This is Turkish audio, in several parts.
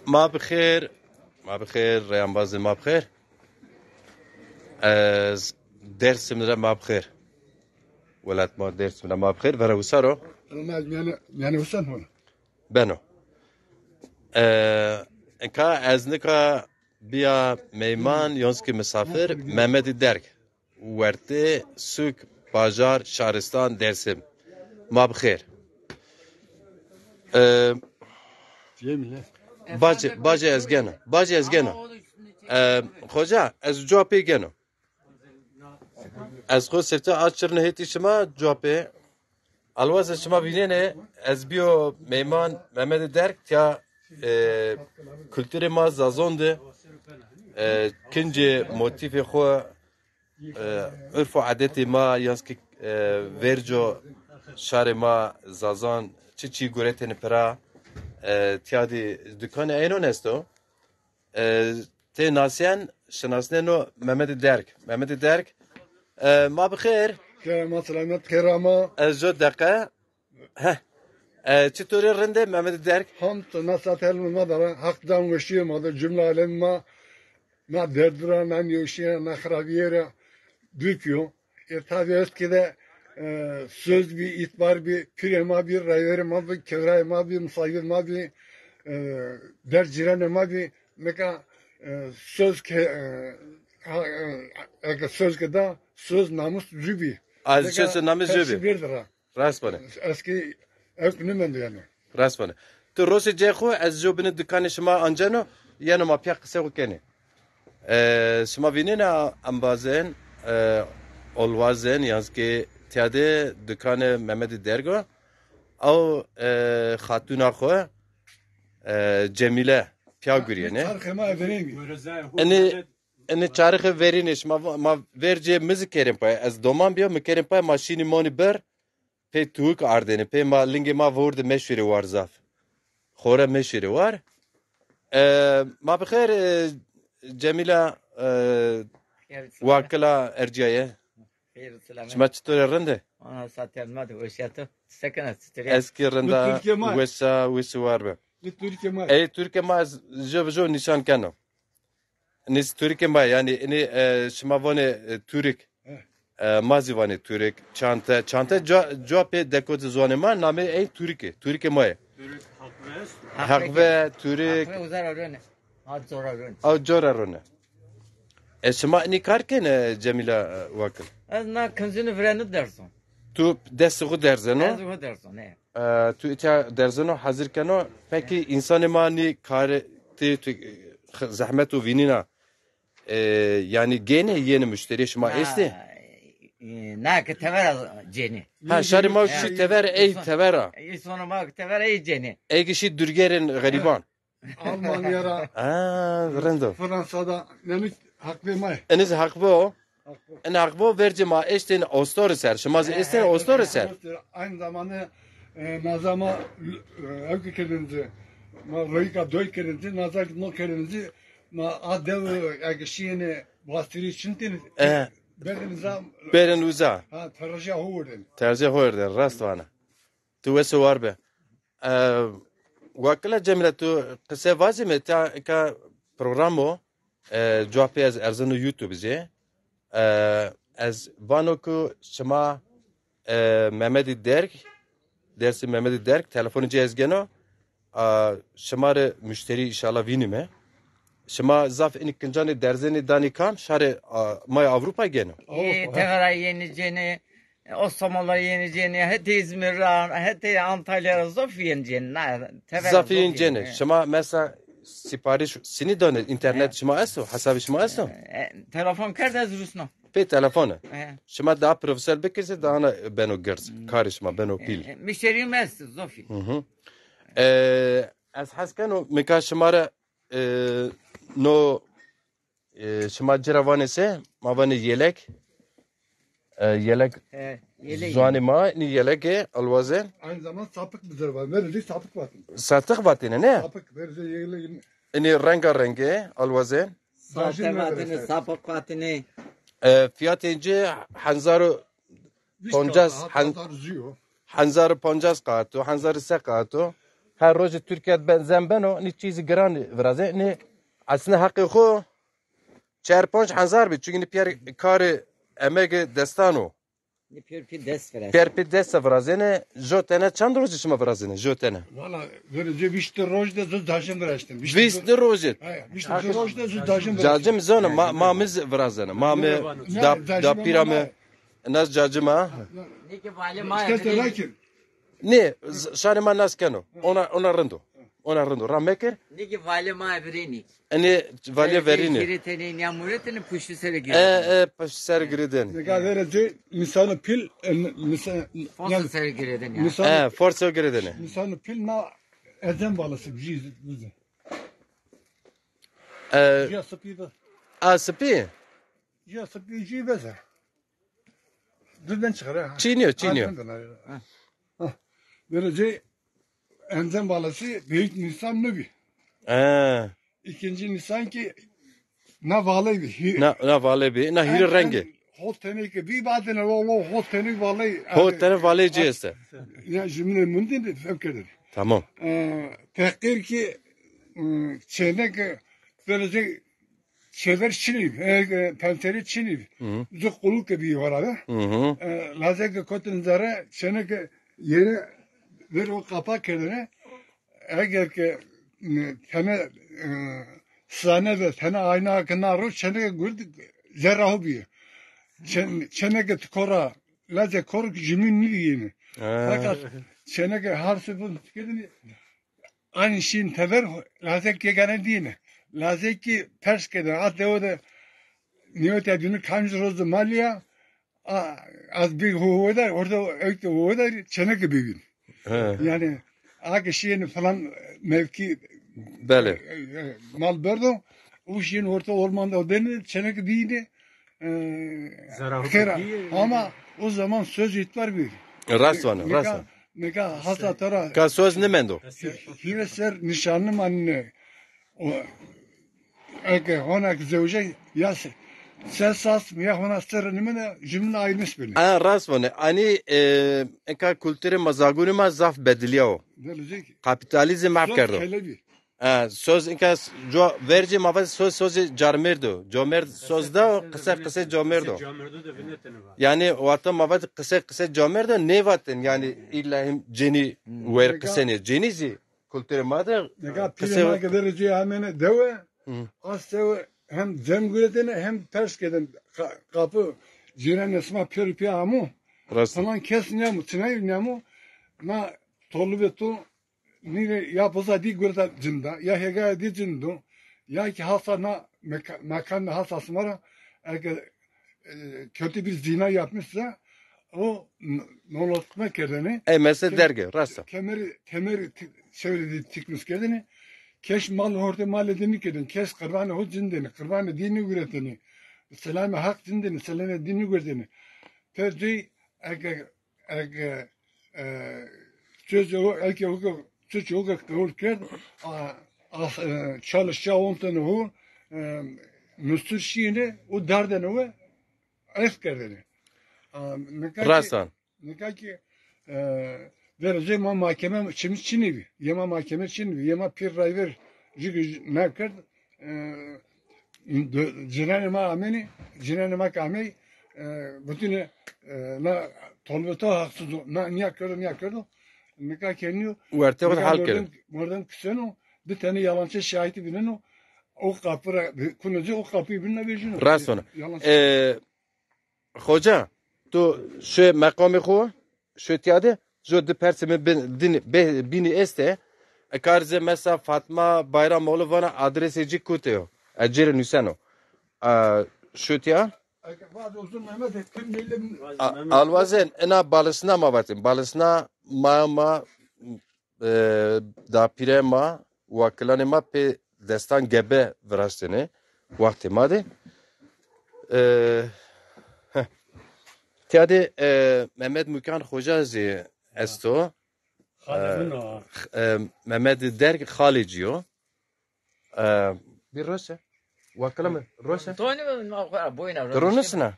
ما بخير ما بخير ريان بازي ما بخير از درس من ما بخير ولات ما درس من ما بخير برا وسارو يعني وسن هون بنو انكا ازنكا بيا ميمان يونسكي مسافر محمد درك ورتي سوق باجار شهرستان درسم ما بخير يمله باجي ازگنا خوجا از جوابی گنو از خود سرتا آچرنه هیتی شما جوابی الواز شما بینینه از بیو میمان محمد درک تیا kültürü ma zazondu kinci motifi xo örf adeti ma yanski verjo şare ma zazon çiçi gureteni pera tiyadi dükkanı eynon esto te nasyen şenasneno Mehmet Derk ma bixir كرامة سلامات كرامة jo dakika çituri rende Mehmet Derk هم نصات المدرة حق دام وشيء هذا الجملة لما ما دردرا ما يوشيا ما خرابيرا ديكيو يرتابيس كده söz bir itibar bir pirema bir rayvere ma bir kevrayma bir musayir ma bir dercirane ma bir meka söz ke söz kada söz namus cübi az söz namus cübi rast bana eski evkünüm yani rast bana tu rosi cexu az jobini dükkanı şuma anjano yani ma piyak kısa kene şuma vinina ambazen olvazen yanski tiyade dükkanı Mehmet Dergo او خاتونا خو جمیله پیا گریه ان چارخ ورینش ما ورجه مزکریم پای از دومان بیا مکریم پای ماشینی مونی بر pe tuğuk ardeni pe ma linge ma vurdu meşhuri var zaf khora meşhuri var ma bixir Cemila wakala erciye şma çitor rende Ona satılmadı o şeyatı sakın eski renda wesa var be Türkiye ma Türkiye ma jo nişan kano nis Türkiye ma yani ini şma vone Türk mazivani Türk çanta jope dekot zonema name Türkiye ma hak ve Türk Zorarone şma ni karken Cemila wakil azna kanzını freni dersin tu desuğu derzeno desuğu dersin ne tu ita derzeno hazırkano peki insan mani kare zahmetu vinina yani gene yeni müşteri şma esti ne ki tevera ceni ha şari ma şu tevera sonra ma tevera ceni ey kişi dürgerin gariban Almanya'da rendo Fransa'da nemik hak vermeye eniz hakbo en hakbo verce ma estin ostoreser şma estin ostoreser aynı zamanda nazama evki kelince ma roika doy kelince nazar no kelince ma adev agşiyene bastiri çintin beren uza ha tercih hoorden rastvana tu vesu varbe wakala Cemile tu kısa vazime ta ka programo cevapı az erzanu YouTube ze az vanoku şma Mehmet Derk dersi Mehmet Derk telefonu cezgeno şmarı müşteri inşallah vinime şma zaf inikincanı derzeni danikam şare may Avrupa geno tevera yeneceğini Osmanlılar yeneceğini heti İzmir'den heti Antalya'da zaf yeneceğini zaf yeneceğini şma mesela sipariş seni döner internet şma esso hesabı şma esso telefon kerdez Rusno pe telefonu şma daha profesyonel bekirse daha ben o gers karışma ben o pil müşteriyim ez zafi az haskano meka şmara no şma ceravanese mavane yelek zuani ma ni yeleke alwazen aynı zamanda sapık bir var. Nerede sapık var? Sapık batine ne? Sapık nerede yeleğin Ini renga alwazen sapık batine fiyat ince hanzaru poncas hanzaru poncas qato hanzaru se qato her roz Türkiye ben zembeno ni çizi gran vraze ni aslında hakkı xo 4-5 hazar bi çünkü pier karı emek destano Ne pir dest veren. pier dest vraze ne jotene çand roz işime vraze ne jotene Valla böylece vişte rojda zı daşın draştın. Vist rozet Vişte rojda zı daşın draştın. cacım zona mamiz vraze ne mami da piramı nas cacıma Ne ki vali ma İşte evrini. lakin. ne şani ma nas keno ona rendo rameker Ne ki vali ma evrini. ani valye verini Kiriteni yamureteni puşu sere gire. ser griden Ne kadar derece misanı pil Fonsu sere gireden ya. forza gridene misanı pil na ezen balası bizi. Ya sıpı da. aspi Ya sıpı cibeze. Dünden çıkar ha. çiniyor Böylece enzen balası büyük Nisan Nöbi. İkinci Nisan ki ne valeydi. na vale bi na hiri rengi Hot teneke bir bazen hot tenek valey. hotene vale ceste Ya cümle mündin fevkedir. tamam Tehkir ki çenek böylece şeyler Çinli, penseri Çinli. Zuk kuluk gibi var abi. Lazım kotun zara çenek yeri ver o kapak kendine. Eğer ki tane sahne ve tane ayna hakkında ro çenek gördük zerahı bir. Çenek tkora lazım kork jimin niyini. Fakat çenek harsı bu kendini aynı şeyin tever lazım ki gene dine. Lazım ki pers keder. Hatta o da niyet edini kanjı rozdu malya az bir huvada orada öykte huvada çenek gibi. Yani ağ şeyin falan mevki bele mal berdo o şeyin orta ormanda o deni çenek dini kera ama o zaman söz itvar bir. rasvan Neka hasta tara ka söz ne mendo hireser nişanım anne o eke honak zevce yas sesas mi hona sırrını ne cümle aynıs beni. rasvan ani enka kültürü mazagunu ma zaf bediliyor Delecek. kapitalizm maaf kardo Kelebi. söz enka jo verci mava söz jarmerdo jomer söz da kısa jomerdo yani o atam mava kısa jomerdo ne vaten yani illahim ceni ver kısene cenizi kültürü madır Neka pirema derece hemen deve aslında hem zemgüretene hem ters giden kapı jiren esma pir amu rasvan falan kes ne mu tınay ne mu na tolu betu ni ya poza di gurda cinda ya hega di cindu ya ki hasa na makan hasası var eğer kötü bir zina yapmışsa o nolotma kedeni mesela derge rasvan temeri şöyle tikmiş kedeni keş mal orta mal edini kedin keş kırvanı o cindeni kırvanı dini üreteni selame hak cindeni selame dini üreteni tercih eğer çocuğu çocuğu kırırken çalışacağı ondan o müstüşiğini o derden o eskerdeni. rasvan Ne ki derece ma mahkeme Çinli yema mahkeme Çinli yema pir rayver ne kad cinane ma kamey bütün na tolbeta haksız na niye kadar ne kadar kendini verte o hal kerin oradan kıseno bir tane yalancı şahidi bileno o kapıra kunucu o kapıyı bilene versin. rasvan hoca tu şu makamı xo şu tiyade jo de perseme bini este karze mesela Fatma Bayramoğlu bana adreseci kuteo acere nüseno şu tiya Bazı uzun Mehmet ettim neyle alvazen ena balısına ma vatim balısına ma da pirema waklanema pe destan gebe vrastene vakti made tiyade Mehmet Mükan Hoca zi esto Mehmet der Haliciyo bir rose waklama rose Tony boyuna. Dronesuna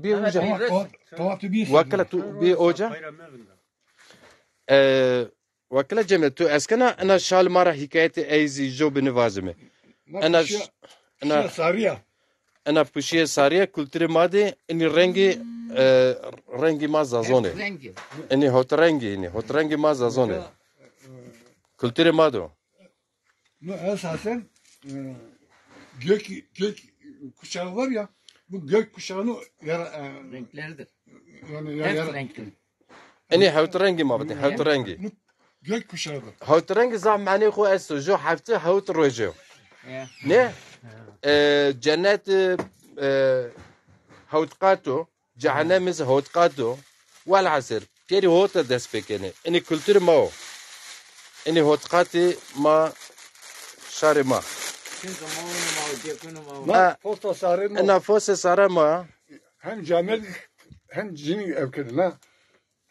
bir hoca tuhafı bir wakala tu bir hoca Vakla Cemil tu eskena ana şal mara hikayeti eyzi jo binivazimi. Ana ana Sarıya. ana puşiye sariye kültürü madi ini rengi mazazone. Rengi. Ini hot rengi mazazone. Kültürü mado. Bu esasen gök kuşağı var ya, bu gök kuşağını Renkleridir. yani Hep renkli. Ini hot rengi mabdi hot rengi. gök kuşağıdır. Hot rengi zam mani xo es jo hafte hot rojo. Ya. Ne? Cennet hot qato cehennem hot qato wal asir. Peri hot despekeni. Ini kültürü ma o. Ini hot qati ma şari ma. Çünkü mağunu mağu, cekunu mağu. Ma posta sarı mı? Ana fose sara ma. Hem camel hem cini evkedi la.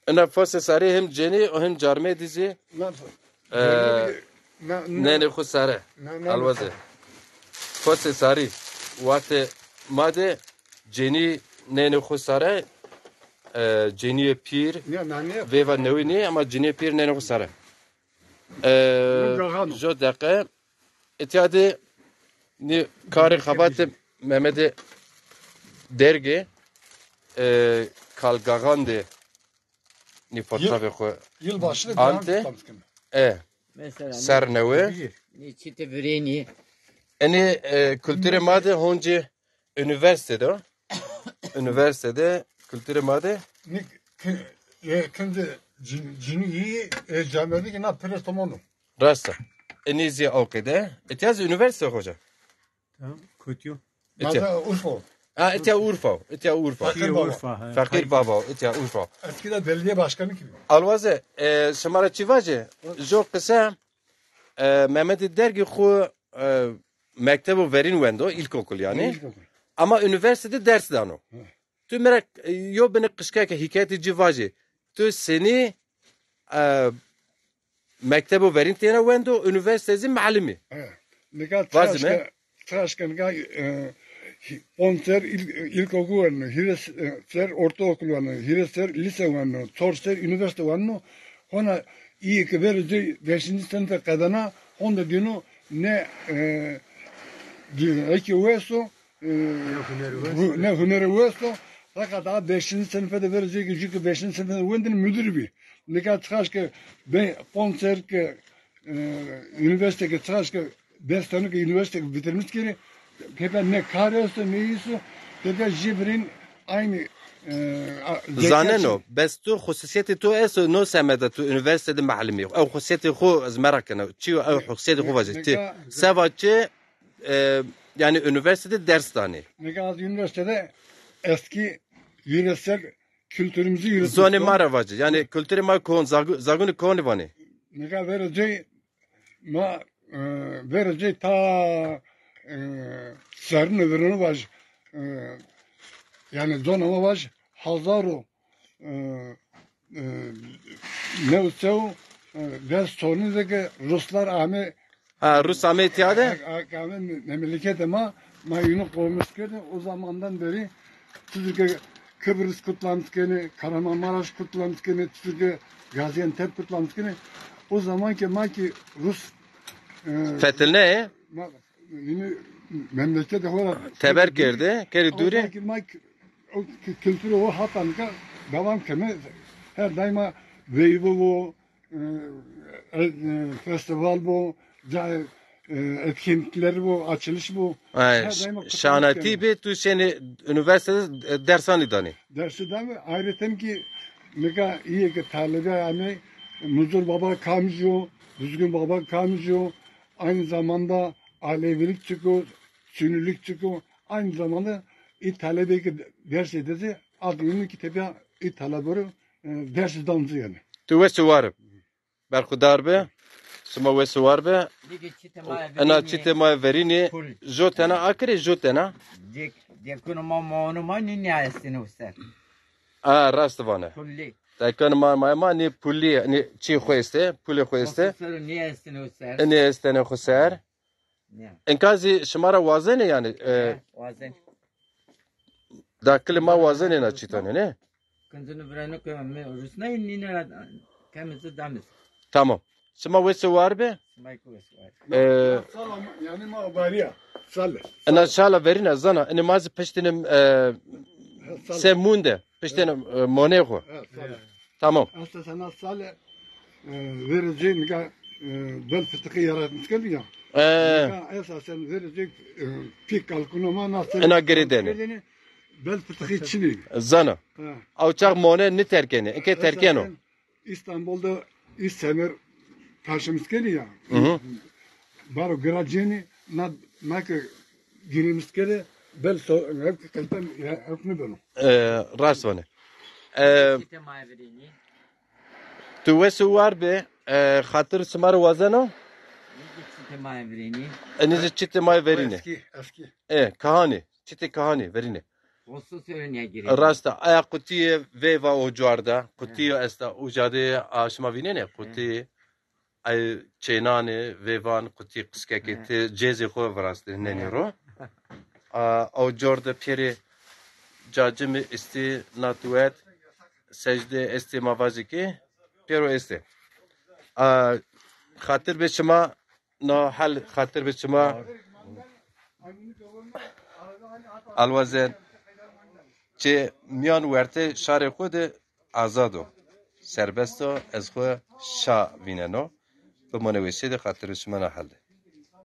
Ana fose sari hem ceni hem carme dizi. Nene xo sare. Alwaze. Fose sari. Wate made ceni nene xo sare. Ceni pir. Ya nane. Veva nevini ama ceni pir nene xo sare. Jo dakika. İtiyade ni kari xabat Mehmet dergi kalgagande ni fotoğrafı xo. Yılbaşı Ante. Mesela Serneve. ni çite vireni. Eni kültürü madde honci üniversitede kültürü madde Ni kendi cini iyi cameli yine prestomonu. rasta. Enizi okede. İtiyaz üniversite hoca. Tamam, kötü. Mada Urfa. Ha İtiya Urfa. İtiya Urfa. Urfa. Fakir baba İtiya Urfa. Eskiden belediye başkanı gibi. Alvaze şamara çivacı. Jo kısa Mehmet dergi xo mektebu verin wendo ilkokul yani. Ama üniversitede ders dano. Tu merak yo beni kışkaka hikayeti civacı. Tu seni mektebu verin tiyana wendo üniversitezi malimi. Nika Vazime? tıraşka nika Ponser ilkokul var, Hiresler ortaokul var, Hiresler lise var, Torser üniversite var. Ona iyi ki verici 5. sınıfa kadar onda diyor ne ki ueso ne hüneri ueso fakat daha 5. sınıfa da verecek çünkü 5. sınıfta vendin müdür bir. Nika tıraşka ben Ponser ki üniversite ki tıraşka 5 tane ki üniversite bitirmiş ki hep ne karıyorsa neyse dedi Jibrin aynı Zaneno, bes tu hususiyeti tu eso no semeda tu üniversitede malimi. Ev hususiyeti xo az merakana. Çi ev hususiyeti xo vaziyeti. Sevaçı yani üniversitede ders tane. Nika üniversitede eski yüresel kültürümüzü yürütüyor. Zone mara vacı. Yani kültürü ma kon zagunu koni vani. Nika vereceği ta sarın öbürünü var. Yani zonama var. Hazaru ne uçağı ve sonundaki Ruslar ame Ha Rus ametiyade. memleket ama mayunu koymuş ki o zamandan beri Türkiye Kıbrıs kutlanmış ki Kahramanmaraş kutlanmış ki Türkiye Gaziantep kutlanmış ki o zamanki maki Rus Fetil ne? yine memleket olarak Teber girdi. Keri duri. o zamanki o kültürü o hatanka devam keme her daima veybu bu festival bu etkinlikler bu açılış bu Şanati be tu seni üniversitede dersani dani. dersi de ayrıca ki mega iyi ki talebe yani Muzur Baba Kamcı, Düzgün Baba Kamcı aynı zamanda Alevilik çıkıyor, Sünnilik çıkıyor aynı zamanda talebe ki ders edildi adının kitabı talebe ders dansı yani. Tu vesu var. Berkudar be. Suma vesu var be. Ana çite ma verini. Jotena akre jotena. Cekunu mağunu mağunu ni ayestini uster. Rast vane. Kulli. Takan ma ni pulli ni çi xoeste, pulli xoeste. Sırı ni ayestini uster. Ni estene xoser. Enkazi şmara vazene yani. Vazen. Da klima vazene na çitane ne? Kıntını bırakın ki Rus'na inni ne kemizi damiz. Tamam. Sima vesi var be? Michael var. Salam yani ma bariya. Salle. Ana şala verine zana. Ene mazi peştenim semunde. Peştenim moneho. Salle. Tamam. Aslında sana salle vereceğin bel fıtıkı yaratmışken ya. Esasen verecek pik kalkunuma nasıl? Ena geri dene. Bel fıtıkı içini. Zana. Avçak mone ne terkeni? Eke terkeno. İstanbul'da İstemir karşımız geliyor ya. Baro graceni nak girimiz geliyor. Bel hep kalten hep ne böyle. Rast vane. Çite maverini. Tu vesi var be? Hatır smar vazano? Çite maverini. Enizi çite may verine. Eski. Kahani. Çite kahani verine. Olsa söylene gireyim. Rasta aya kutiye veva o cuarda. Kutiye esta ujade aşma vinene. Kutiye ay çenane vevan kutiye kıskaki te cezi koy varastı neniro. O cuarda peri cacimi isti natuet secde esti mavaziki pero esti. Hatır beçima na hal hatır beçima alwazen چه میان ورته شهر خود آزادو سربستو از خود شا ویننو به منویسید خاطر شما نحله